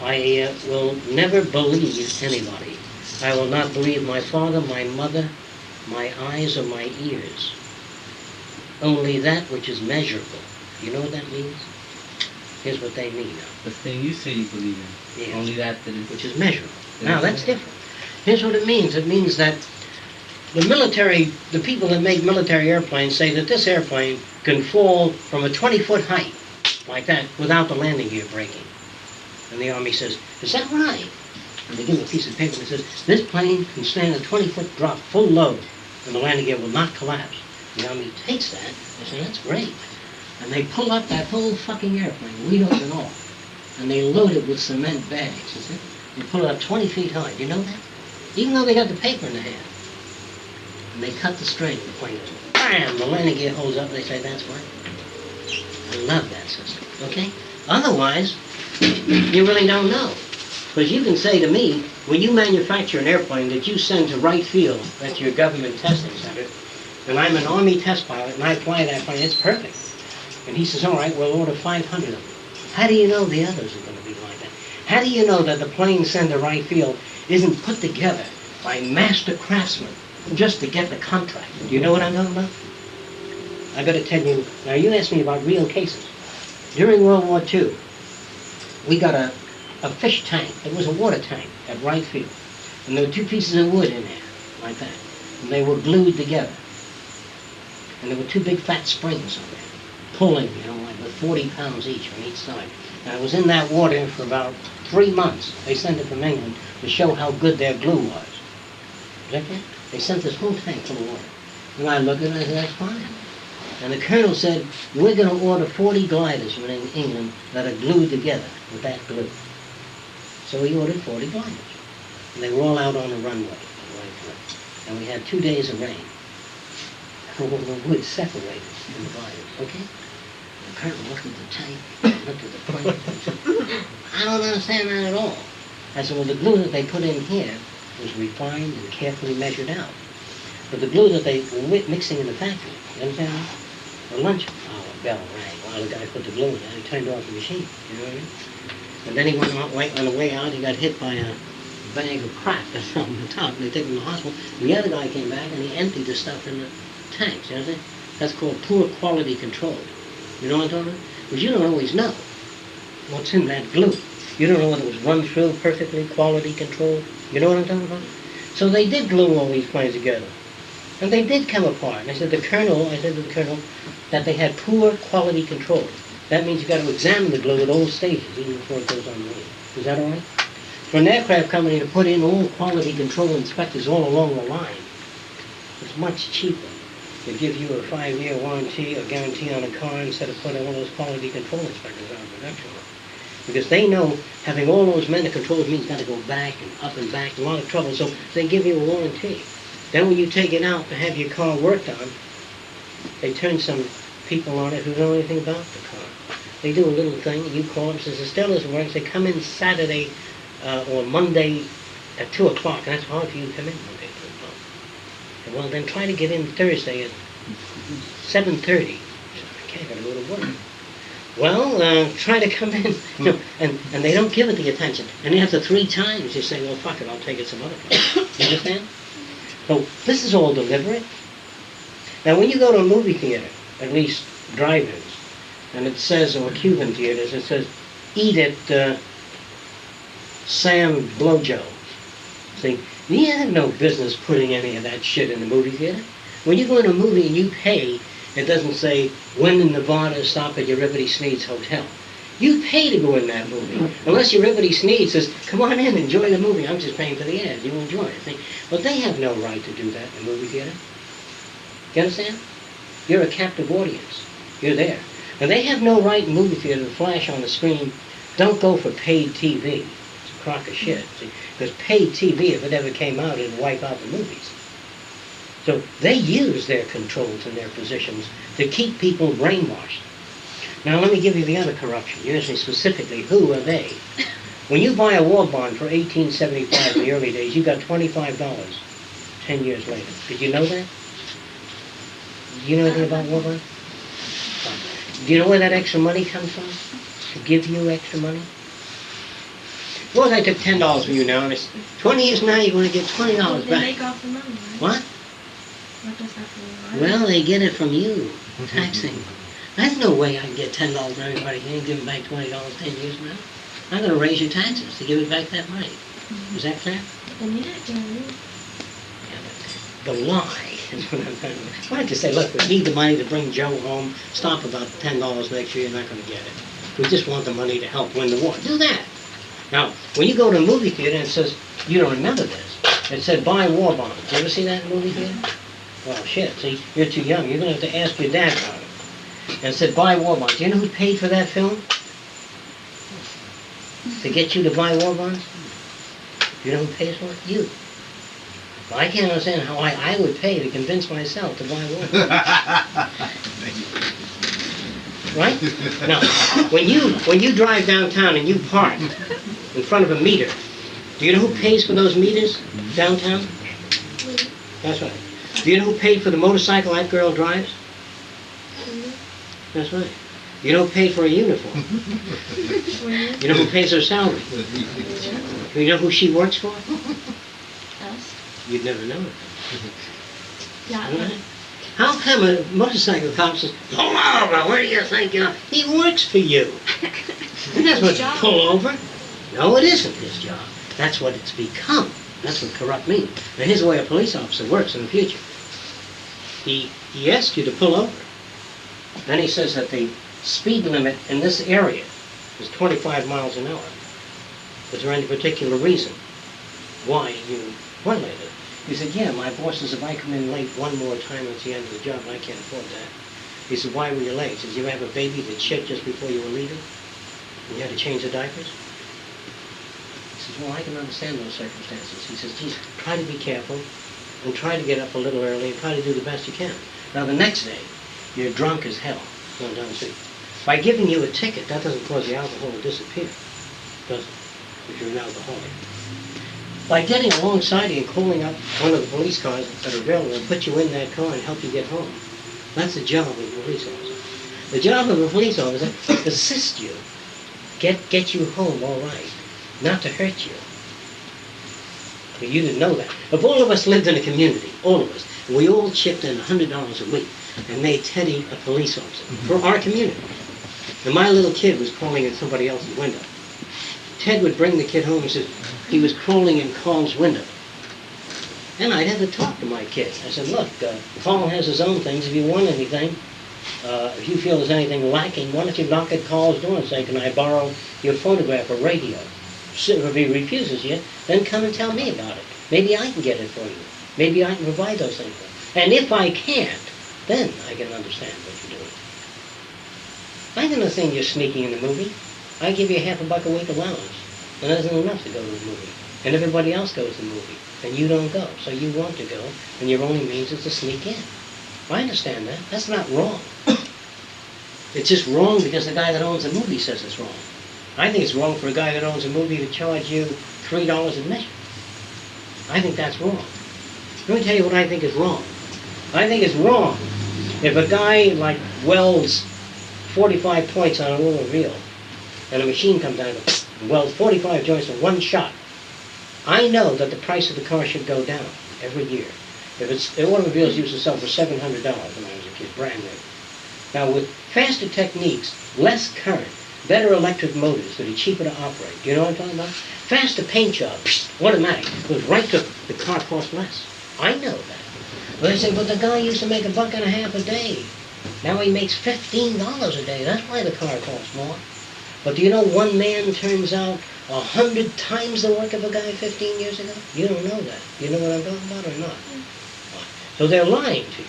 I will never believe anybody. I will not believe my father, my mother, my eyes, or my ears. Only that which is measurable. You know what that means? Here's what they mean now. The thing you say you believe in. Yeah. Only that is. Which is measurable. Now, that's different. Here's what it means. It means that the people that make military airplanes say that this airplane can fall from a 20-foot height, like that, without the landing gear breaking. And the Army says, is that right? And they give him a piece of paper that says, this plane can stand a 20-foot drop full load, and the landing gear will not collapse. The Army takes that, they say, that's great. And they pull up that whole fucking airplane, windows and all, and they load it with cement bags. You see? They pull it up 20 feet high. Do you know that? Even though they got the paper in their hand. And they cut the string, the plane goes, bam, the landing gear holds up, and they say, that's right. I love that system, okay? Otherwise, you really don't know. Because you can say to me, when you manufacture an airplane that you send to Wright Field, that's your government testing center, and I'm an Army test pilot, and I fly that plane, it's perfect. And he says, all right, we'll order 500 of them. How do you know the others are going to be like that? How do you know that the plane sent to Wright Field isn't put together by master craftsmen just to get the contract? Do you know what I'm talking about? I better tell you, now you asked me about real cases. During World War II, we got a fish tank. It was a water tank at Wright Field. And there were two pieces of wood in there, like that. And they were glued together. And there were two big fat springs on there, pulling, like with 40 pounds each on each side. And it was in that water for about 3 months. They sent it from England to show how good their glue was. Get that? They sent this whole tank full of water. And I looked at it and I said, that's fine. And the colonel said, we're going to order 40 gliders from England that are glued together with that glue. So he ordered 40 gliders. And they were all out on the runway. And we had 2 days of rain. And all the wood separated in the gliders, okay? The colonel looked at the tank, looked at the plane. I don't understand that at all. I said, well, the glue that they put in here was refined and carefully measured out. But the glue that they were mixing in the factory, you understand that? The lunch hour bell rang while the guy put the glue in there. He turned off the machine, you know what I mean? And then he went on the way out, he got hit by a bag of crap on the top. They took him to the hospital. And the other guy came back and he emptied the stuff in the tanks, you know what I'm saying? That's called poor quality control. You know what I'm talking about? Because you don't always know what's in that glue. You don't know whether it was run through perfectly, quality control. You know what I'm talking about? So they did glue all these planes together. And they did come apart. And I said to the colonel that they had poor quality control. That means you've got to examine the glue at all stages, even before it goes on the wing. Is that all right? For an aircraft company to put in all quality control inspectors all along the line, it's much cheaper to give you a 5-year warranty or guarantee on a car instead of putting all those quality control inspectors on production line. Because they know having all those men to control means got to go back and up and back, a lot of trouble, so they give you a warranty. Then when you take it out to have your car worked on, they turn some people on it who know anything about the car. They do a little thing, you call them, says, it still doesn't work. They come in Saturday or Monday at 2 o'clock, and that's hard for you to come in Monday at 2 o'clock. And well, then try to get in Thursday at 7:30. Okay, I gotta go to work. Well, try to come in, you know, and they don't give it the attention. And after 3 times, you say, well, fuck it, I'll take it some other place. You understand? So this is all deliberate. Now, when you go to a movie theater, at least drive-ins, and it says, or Cuban theaters, it says, eat at Sam Blowjob. See, you have no business putting any of that shit in the movie theater. When you go in a movie and you pay, it doesn't say, when in Nevada, stop at Eurybody Sneed's Hotel. You pay to go in that movie. Unless Eurybody Sneed says, come on in, enjoy the movie. I'm just paying for the ad. You enjoy it. See? But they have no right to do that in a movie theater. You understand? You're a captive audience. You're there. And they have no right in movie theater to flash on the screen, don't go for paid TV. It's a crock of shit. See? Because paid TV, if it ever came out, it'd wipe out the movies. So they use their controls and their positions to keep people brainwashed. Now let me give you the other corruption. You asked me specifically, who are they? When you buy a war bond for $18.75 in the early days, you got $25 10 years later. Did you know that? Do you know anything about war bonds? Do you know where that extra money comes from? To give you extra money? Suppose I took $10 from you now, and it's 20 years from now you're going to get $20 They back. make off the money, right? What? What does that mean, right? Well, they get it from you, taxing. There's no way I can get $10 from everybody here and give them back $20 10 years from now. I'm going to raise your taxes to give it back that money. Is that clear? Then you have to. Yeah, but the lie is what I'm trying to... Why don't you say, look, we need the money to bring Joe home. Stop about $10 next year, you're not going to get it. We just want the money to help win the war. Do that. Now, when you go to a movie theater and it says, you don't remember this, it said buy war bonds. You ever see that in a movie theater? Well, shit, see, you're too young. You're going to have to ask your dad about it. And it said buy war bonds. Do you know who paid for that film? To get you to buy war bonds? Do you know who pays for it? You. Well, I can't understand how I would pay to convince myself to buy war bonds. Right? Now, when you drive downtown and you park in front of a meter, do you know who pays for those meters downtown? That's right. Do you know who paid for the motorcycle that girl drives? That's right. You know who paid for a uniform? You know who pays her salary? You know who she works for? Us? You'd never know it. Yeah. Right? How come a motorcycle cop says, pull over, where do you think you're... He works for you. He doesn't want to pull over. No, it isn't his job. That's what it's become. That's what corrupt means. And here's the way a police officer works in the future. He asks you to pull over. Then he says that the speed limit in this area is 25 miles an hour. Is there any particular reason why you violated it? He said, yeah, my boss says if I come in late one more time, it's the end of the job, and I can't afford that. He said, why were you late? He says, you have a baby that shit just before you were leaving? And you had to change the diapers? He says, well, I can understand those circumstances. He says, geez, try to be careful, and try to get up a little early, and try to do the best you can. Now, the next day, you're drunk as hell going down the street. By giving you a ticket, that doesn't cause the alcohol to disappear, does it? If you're an alcoholic. By getting alongside you and calling up one of the police cars that are available and put you in that car and help you get home. That's the job of a police officer. The job of a police officer is to assist you, get you home all right, not to hurt you. But you didn't know that. If all of us lived in a community, all of us, and we all chipped in $100 a week and made Teddy a police officer for our community, and my little kid was crawling in somebody else's window, Ted would bring the kid home and says, he was crawling in Carl's window. And I'd have to talk to my kids. I said, look, Paul has his own things. If you want anything, if you feel there's anything lacking, why don't you knock at Carl's door and say, can I borrow your phonograph or radio? So if he refuses you, then come and tell me about it. Maybe I can get it for you. Maybe I can provide those things for you. And if I can't, then I can understand what you're doing. I don't understand you're sneaking in the movie. I give you $50 a week allowance, and that isn't enough to go to the movie. And everybody else goes to the movie, and you don't go. So you want to go, and your only means is to sneak in. I understand that. That's not wrong. It's just wrong because the guy that owns the movie says it's wrong. I think it's wrong for a guy that owns a movie to charge you $3 admission. I think that's wrong. Let me tell you what I think is wrong. I think it's wrong if a guy like welds 45 points on a little reel, and a machine comes down and welds 45 joints in one shot. I know that the price of the car should go down every year. If it's, the automobiles used to sell for $700 when I was a kid, brand new. Now with faster techniques, less current, better electric motors that are cheaper to operate. Do you know what I'm talking about? Faster paint job, automatic, goes right to the car costs less. I know that. But they say, but the guy used to make $1.50 a day. Now he makes $15 a day. That's why the car costs more. But do you know one man turns out 100 times the work of a guy 15 years ago? You don't know that. You know what I'm talking about or not? So they're lying to you.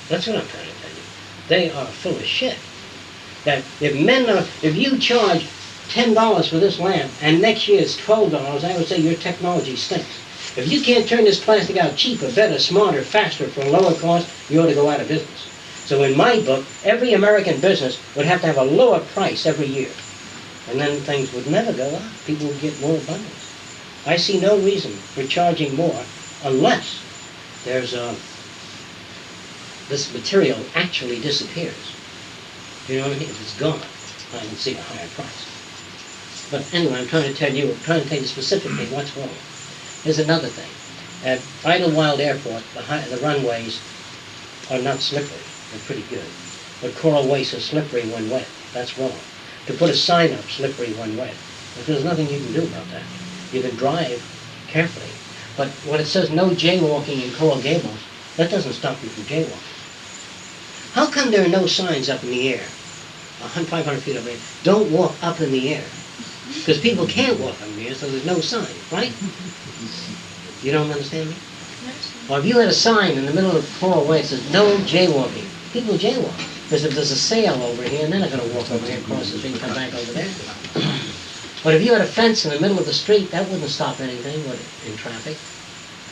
That's what I'm trying to tell you. They are full of shit. That if you charge $10 for this lamp and next year it's $12, I would say your technology stinks. If you can't turn this plastic out cheaper, better, smarter, faster, for a lower cost, you ought to go out of business. So in my book, every American business would have to have a lower price every year. And then things would never go up. People would get more abundance. I see no reason for charging more unless there's this material actually disappears. You know what I mean? If it's gone, I can see a higher price. But anyway, I'm trying to tell you specifically what's wrong. Here's another thing. At Idlewild Airport, the runways are not slippery. They're pretty good. But coral wastes are slippery when wet. That's wrong. To put a sign up, slippery when wet. But there's nothing you can do about that. You can drive carefully. But when it says no jaywalking in Coral Gables, that doesn't stop you from jaywalking. How come there are no signs up in the air, 500 feet up in the air? Don't walk up in the air. Because people can't walk up in the air, so there's no sign, right? You don't understand me? Or if you had a sign in the middle of Coral Way that says no jaywalking, people jaywalk. Because if there's a sail over here, and they're not going to walk over here, across the street, and come back over there. But if you had a fence in the middle of the street, that wouldn't stop anything, would it, in traffic?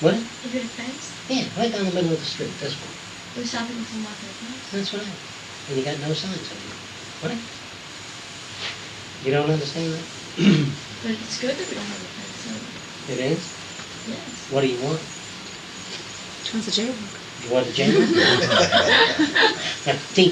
Would it? If you had a fence, Yeah, right down the middle of the street, this one. it would stop people from walking across. That's right. And you got no signs anymore. What? You don't understand that? But it's good that we don't have a fence, so It is? yes. What do you want? Which one's a jaywalk? You want the jail? See,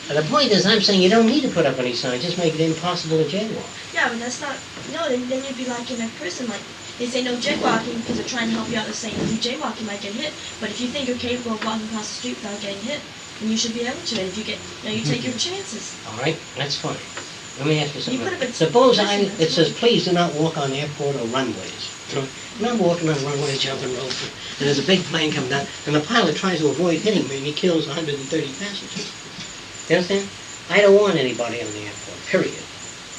the point is, I'm saying you don't need to put up any signs, just make it impossible to jaywalk. Yeah, but that's not, no, then you'd be like in a prison, like, they say no jaywalking because they're trying to help you out. They're saying if you jaywalk, you might get hit. But if you think you're capable of walking across the street without getting hit, then you should be able to. And if you get, you take your chances. All right, that's fine. Let me ask you something. You put up a- Suppose listen, it says, please do not walk on airport or runways. And I'm walking on a runway, jumping ropes, and there's a big plane coming down, and the pilot tries to avoid hitting me, and he kills 130 passengers. You understand? I don't want anybody on the airport, period,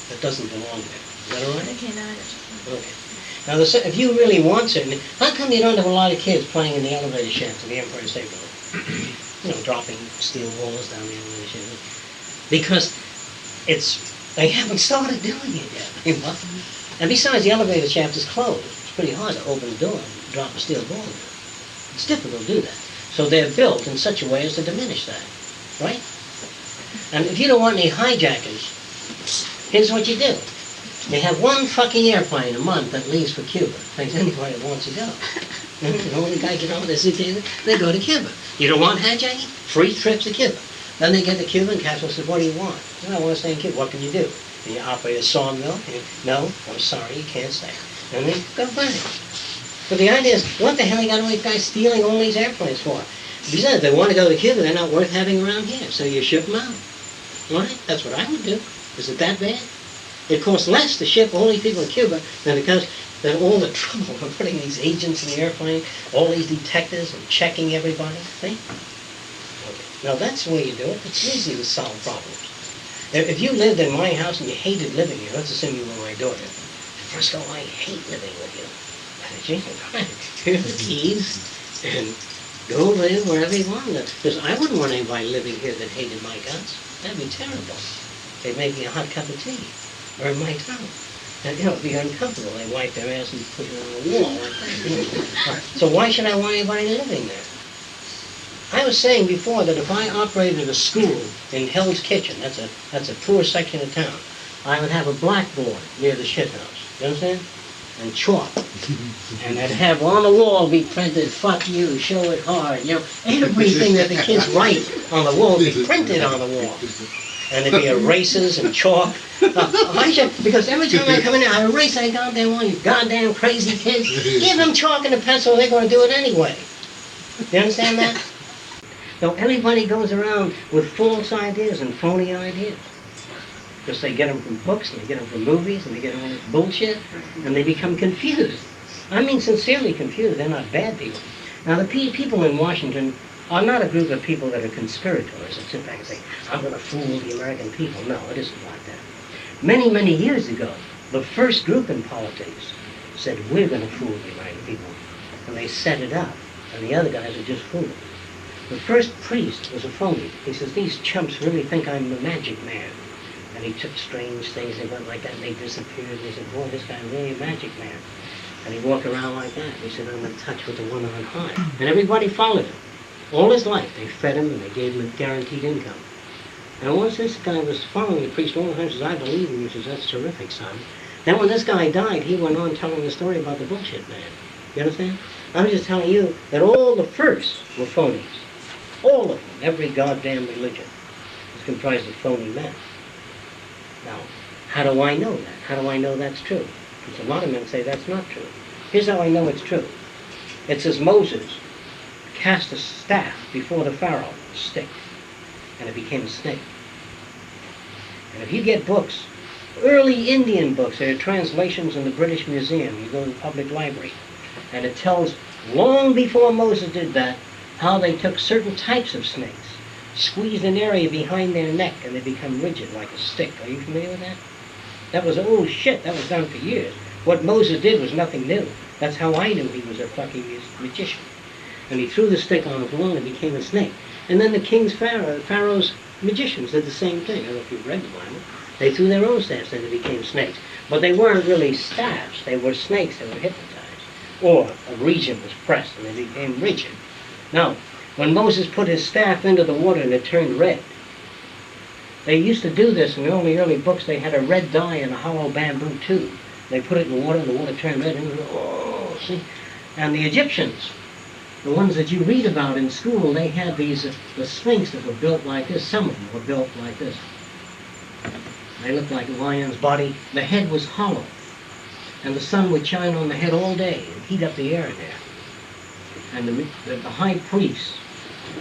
that doesn't belong there. Is that all right? Okay, now I understand. Okay. Now, if you really want certain, how come you don't have a lot of kids playing in the elevator shaft of the Empire State Building? Dropping steel balls down the elevator shaft. Because they haven't started doing it yet. And besides, the elevator shaft is closed. It's pretty hard to open the door and drop a steel ball in. It's difficult to do that. So they're built in such a way as to diminish that, right? And if you don't want any hijackers, here's what you do. They have one fucking airplane a month that leaves for Cuba. Thanks anybody that wants to go. When the guy get over there, they go to Cuba. You don't want hijacking? Free trips to Cuba. Then they get to Cuba and Castro says, what do you want? I want to stay in Cuba. What can you do? Can you operate a sawmill? No, I'm sorry, you can't stay. And they go back. But the idea is, what the hell you got all these guys stealing all these airplanes for? Besides, if they want to go to Cuba, they're not worth having around here, so you ship them out. Right? That's what I would do. Is it that bad? It costs less to ship all these people to Cuba than it costs Then all the trouble of putting these agents in the airplane, all these detectives and checking everybody, see? Okay. Now that's the way you do it. It's easy to solve problems. If you lived in my house and you hated living here, let's assume you were my daughter. First of all, I hate living with you. Here's the keys, and go live wherever you want. Because I wouldn't want anybody living here that hated my guts. That'd be terrible. They'd make me a hot cup of tea, or in my towel. And, it'd be uncomfortable. They wipe their ass and put it on the wall like that. So why should I want anybody living there? I was saying before that if I operated a school in Hell's Kitchen, that's a poor section of town, I would have a blackboard near the shit house. You understand? And chalk. And I'd have on the wall be printed, "Fuck you, show it hard." Everything that the kids write on the wall be printed on the wall. And there'd be erases and chalk. Because every time I come in there, I erase that goddamn wall. You goddamn crazy kids. Give them chalk and a pencil, they're going to do it anyway. You understand that? So everybody goes around with false ideas and phony ideas. Because they get them from books, and they get them from movies, and they get them all this bullshit, and they become confused. I mean sincerely confused. They're not bad people. Now the people in Washington are not a group of people that are conspirators that sit back and say, "I'm going to fool the American people." No, it isn't like that. Many, many years ago, the first group in politics said, "We're going to fool the American people." And they set it up, and the other guys are just fools. The first priest was a phony. He says, "These chumps really think I'm the magic man." And he took strange things, they went like that, and they disappeared. And they said, "Boy, this guy's really a magic man." And he walked around like that. He said, "I'm in touch with the one on high." And everybody followed him. All his life, they fed him and they gave him a guaranteed income. And once this guy was following the priest all the time, he says, "I believe him." He says, "That's terrific, son." Then when this guy died, he went on telling the story about the bullshit man. You understand? I'm just telling you that all the first were phonies. All of them, every goddamn religion is comprised of phony men. Now, how do I know that? How do I know that's true? Because a lot of men say that's not true. Here's how I know it's true. It says Moses cast a staff before the Pharaoh, a stick, and it became a snake. And if you get books, early Indian books, there are translations in the British Museum, you go to the public library, and it tells, long before Moses did that, how they took certain types of snakes, squeezed an area behind their neck, and they become rigid like a stick. Are you familiar with that? That was old shit. That was done for years. What Moses did was nothing new. That's how I knew he was a fucking magician. And he threw the stick on the wall and it became a snake. And then the Pharaoh's magicians did the same thing. I don't know if you've read the Bible. They threw their own staffs and they became snakes. But they weren't really staffs. They were snakes that were hypnotized. Or a region was pressed and they became rigid. Now, when Moses put his staff into the water and it turned red, they used to do this in the early books. They had a red dye in a hollow bamboo tube. They put it in the water turned red, and see? And the Egyptians, the ones that you read about in school, they had these, the Sphinx that were built like this. Some of them were built like this. They looked like a lion's body. The head was hollow. And the sun would shine on the head all day and heat up the air in there. And the high priest,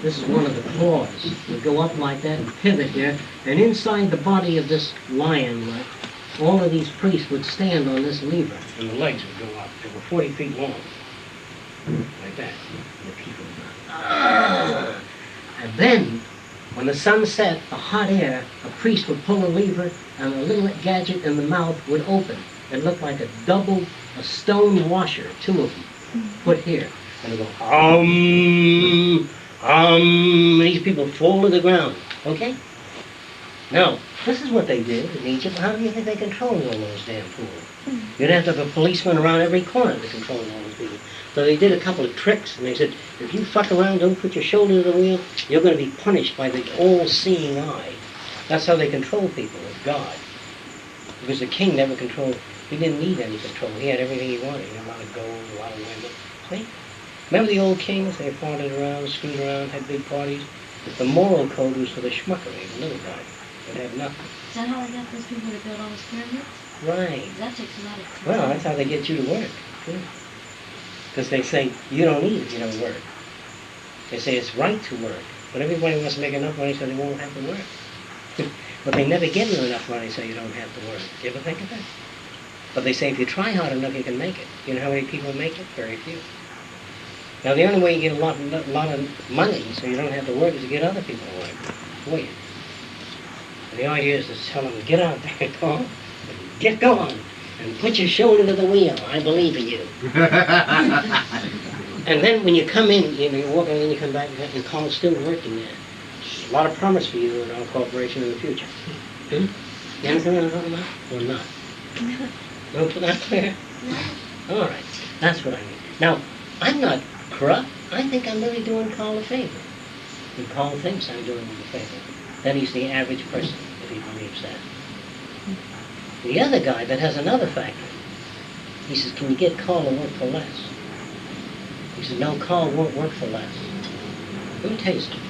this is one of the claws, would go up like that and pivot here. And inside the body of this lion, all of these priests would stand on this lever. And the legs would go up. They were 40 feet long. Like that. And the people would go, and then, when the sun set, the hot air, a priest would pull a lever and a little gadget in the mouth would open. It looked like a stone washer, two of them, put here. And it'd go, and these people fall to the ground, okay? Now, this is what they did in Egypt. How do you think they controlled all those damn fools? You'd have to have a policeman around every corner to control all those people. So they did a couple of tricks, and they said, if you fuck around, don't put your shoulder to the wheel, you're going to be punished by the all-seeing eye. That's how they control people, with God. Because the king never controlled, he didn't need any control. He had everything he wanted. He had a lot of gold, a lot of women. See? Remember the old kings? They farted around, screwed around, had big parties. But the moral code was for the schmuckery, the little guy. They had nothing. Is that how they got those people to build all those pyramids? Right. That takes a lot of time. Well, that's how they get you to work, too. Because they say, you don't eat if you don't work. They say it's right to work. But everybody wants to make enough money so they won't have to work. But they never give you enough money so you don't have to work. You ever think of that? But they say if you try hard enough, you can make it. You know how many people make it? Very few. Now, the only way you get a lot of money, so you don't have to work, is to get other people to work for you. And the idea is to tell them, get out there, Carl, get going, and put your shoulder to the wheel. I believe in you. And then when you come in, you're walking in, you come back, and Carl's still working there. There's a lot of promise for you in our corporation in the future. You understand what I'm talking about? Or not? No, not clear? All right. That's what I mean. Now, I'm not corrupt. I think I'm really doing Carl a favor. And Carl thinks I'm doing him a favor. That he's the average person, if he believes that. The other guy that has another factory, he says, can you get Carl to work for less? He says, no, Carl won't work for less. Let me tell you something.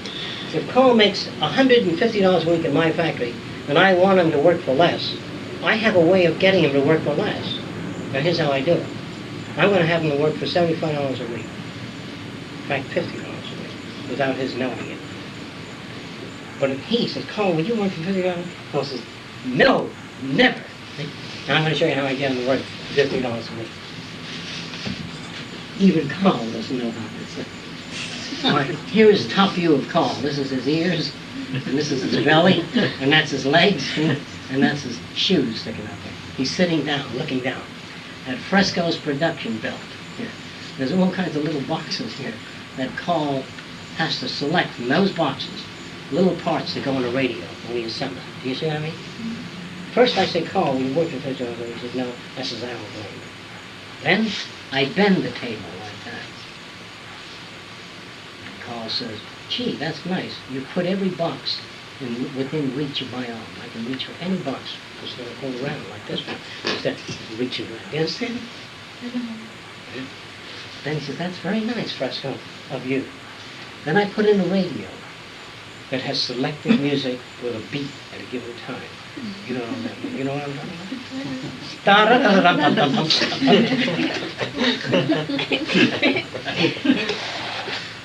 If Carl makes $150 a week in my factory, and I want him to work for less, I have a way of getting him to work for less. Now here's how I do it. I'm going to have him to work for $75 a week. In fact, $50 a week, without his knowing it. But if he says, Carl, will you work for $50? Carl says, no, never. Now I'm going to show you how I get him to work for $50 a week. Even Carl doesn't know about this. All right, here is the top view of Carl. This is his ears, and this is his belly, and that's his legs, and that's his shoes sticking out there. He's sitting down, looking down at Fresco's production belt here. There's all kinds of little boxes here that Carl has to select from those boxes little parts that go on the radio when he assembles it. Do you see what I mean? First I say, Carl, will you work for $50? He says, no. I says, I don't blame you. Then I bend the table like that. Carl says, gee, that's nice. You put every box within reach of my arm. I can reach for any box. Just going to hold around like this one. Instead of reaching around. Do you understand? Yeah. Then he says, that's very nice, Fresco, of you. Then I put in a radio that has selected music with a beat at a given time. You know what I mean? You know what I'm talking about?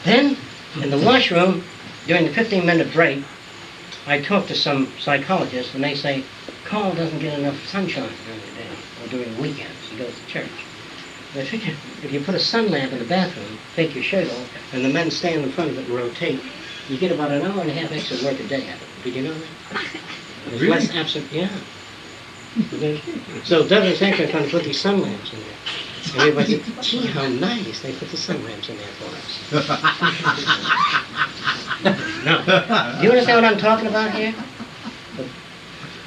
Then, in the washroom, during the 15-minute break, I talk to some psychologists, and they say, Carl doesn't get enough sunshine during the day, or during the weekends. He goes to church. They figure, if you put a sun lamp in the bathroom, take your shirt off, and the men stand in front of it and rotate, you get about an hour and a half extra work a day out of it. Did you know that? There's Really? less absent, yeah. So Douglas Anker trying to put these sun lamps in there. And everybody said, gee, how nice they put the sun lamps in there for us. Now, do you understand what I'm talking about here?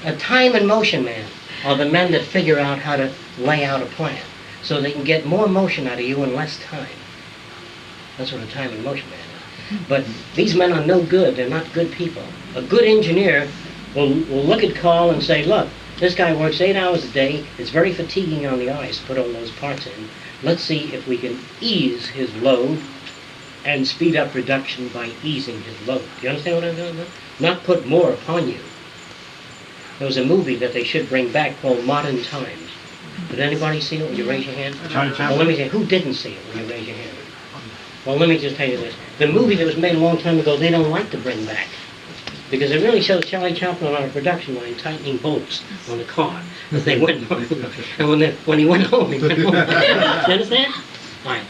A time and motion man are the men that figure out how to lay out a plan so they can get more motion out of you in less time. That's what a time and motion man is. But these men are no good. They're not good people. A good engineer will look at Carl and say, look, this guy works 8 hours a day. It's very fatiguing on the eyes to put all those parts in. Let's see if we can ease his load and speed up production by easing his load. Do you understand what I'm talking about? Not put more upon you. There was a movie that they should bring back called Modern Times. Did anybody see it? Will you raise your hand? Charlie Well, Chaplin. let me say, who didn't see it? Will you raise your hand? Well, let me just tell you this. The movie that was made a long time ago, they don't like to bring back. Because it really shows Charlie Chaplin on a production line tightening bolts on the car as they went home. And when he went home, he went home. You understand? All right.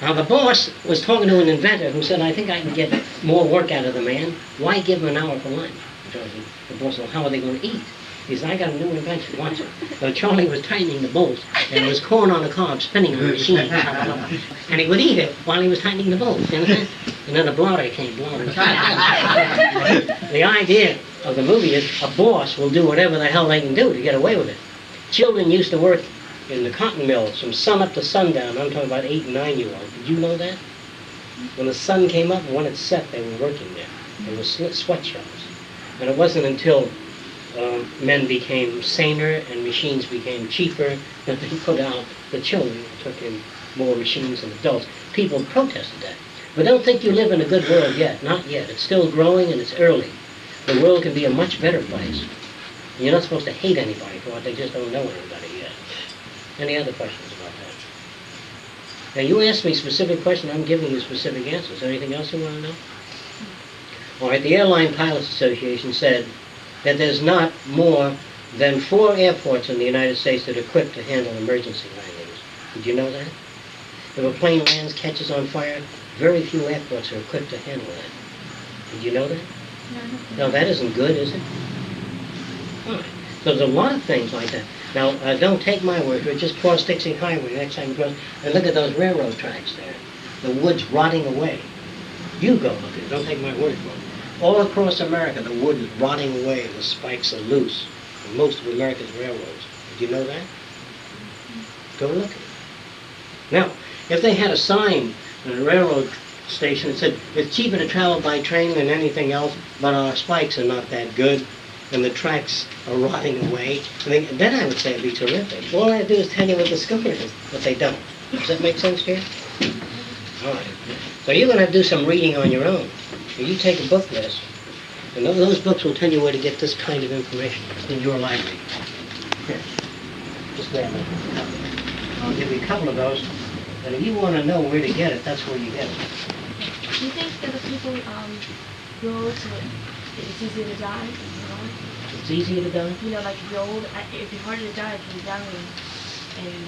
Now, the boss was talking to an inventor who said, I think I can get more work out of the man. Why give him an hour for lunch? The boss said, well, how are they going to eat? He said, I got a new invention. Watch it. So Charlie was tightening the bolts, and there was corn on the cob spinning on the machine. And he would eat it while he was tightening the bolts. You understand? And then the blotter came blowing. The idea of the movie is a boss will do whatever the hell they can do to get away with it. Children used to work in the cotton mills from sun up to sundown. I'm talking about 8 and 9-year-olds. Did you know that? When the sun came up and when it set, they were working there. They were sweatshops. And it wasn't until men became saner and machines became cheaper that they put out the children and took in more machines and adults. People protested that. But don't think you live in a good world yet. Not yet. It's still growing and it's early. The world can be a much better place. And you're not supposed to hate anybody for what they just don't know anybody yet. Any other questions about that? Now you asked me specific questions. I'm giving you specific answers. Anything else you want to know? All right, the Airline Pilots Association said that there's not more than 4 airports in the United States that are equipped to handle emergency landings. Did you know that? If a plane lands, catches on fire, very few airports are equipped to handle that. Did you know that? No. No, that isn't good, is it? All right. So there's a lot of things like that. Now, don't take my word for it. Just cross Dixie Highway next time you cross, and look at those railroad tracks there. The wood's rotting away. You go look at it. Don't take my word for it. All across America, the wood is rotting away and the spikes are loose in most of America's railroads. Did you know that? Go look at it. Now, if they had a sign in a railroad station that said, it's cheaper to travel by train than anything else, but our spikes are not that good, and the tracks are rotting away, then I would say it'd be terrific. All I have to do is tell you what the score is, but they don't. Does that make sense to you? All right. So you're going to have to do some reading on your own. So you take a book list, and those books will tell you where to get this kind of information in your library. Here. Just grab a couple. I'll give you a couple of those, and if you want to know where to get it, that's where you get it. Do you think that the people go to it's easier to die? It's easier to die? You know, like if you're old, it'd be harder to die if you're young and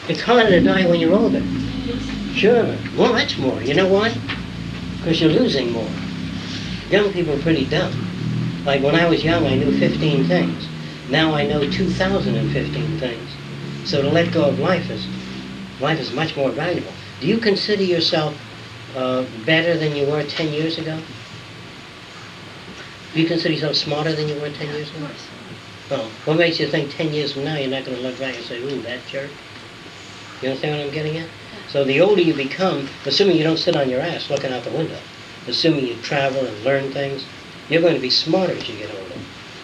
It's harder to die when you're older. Sure. Well, much more. You know why? Because you're losing more. Young people are pretty dumb. Like when I was young, I knew 15 things. Now I know 2,015 things. So to let go of life is much more valuable. Do you consider yourself better than you were 10 years ago? Do you consider yourself smarter than you were 10 years ago? of course. Oh, what makes you think 10 years from now you're not going to look back and say, ooh, that jerk? You understand what I'm getting at? So the older you become, assuming you don't sit on your ass looking out the window, assuming you travel and learn things, you're going to be smarter as you get older.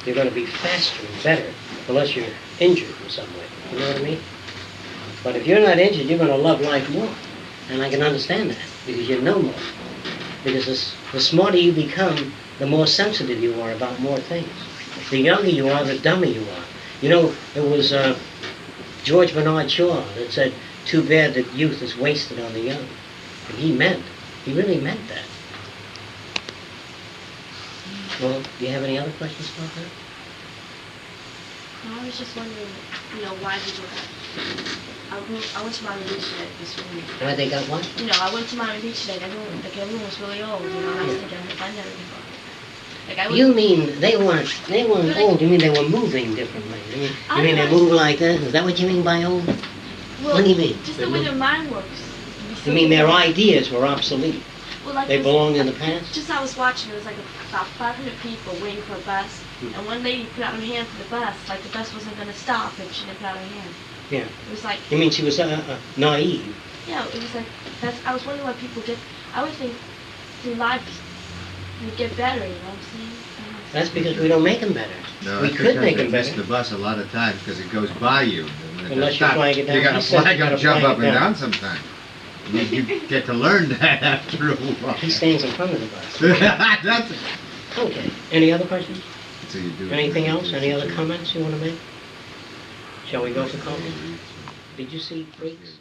You're going to be faster and better, unless you're injured in some way. You know what I mean? But if you're not injured, you're going to love life more. And I can understand that, because you know more. Because the smarter you become, the more sensitive you are about more things. The younger you are, the dumber you are. You know, it was George Bernard Shaw that said, too bad that youth is wasted on the young. And he really meant that. Well, do you have any other questions about that? I was just wondering, why people I went to Miami Beach today this morning. Why they got what? I went to Miami Beach today and everyone was really old, and I was thinking I never before. You mean they weren't old, you mean they were moving differently. You mean they move like this? Is that what you mean by old? Well, What do you mean? Just the way their mind works. You mean their ideas were obsolete? Well, like They belong in the past? Just I was watching, it was like about 500 people waiting for a bus, and one lady put out her hand for the bus, like the bus wasn't going to stop if she didn't put out her hand. Yeah. It was like, You mean she was naive? yeah, it was like, I was wondering why people I would think through life you get better, you know what I'm saying? That's because we don't make them better. No, We that's could because make they them miss better. the bus a lot of times because it goes by you. And it Unless does you not- flag it down. You gotta He said flag you and gotta jump flag up it and down. down sometime. You get to learn that after a while. He stands in front of the bus. That's it. Okay. Any other questions? So you do it. Anything else? Any other comments you want to make? Shall we go for comments? Did you see freaks?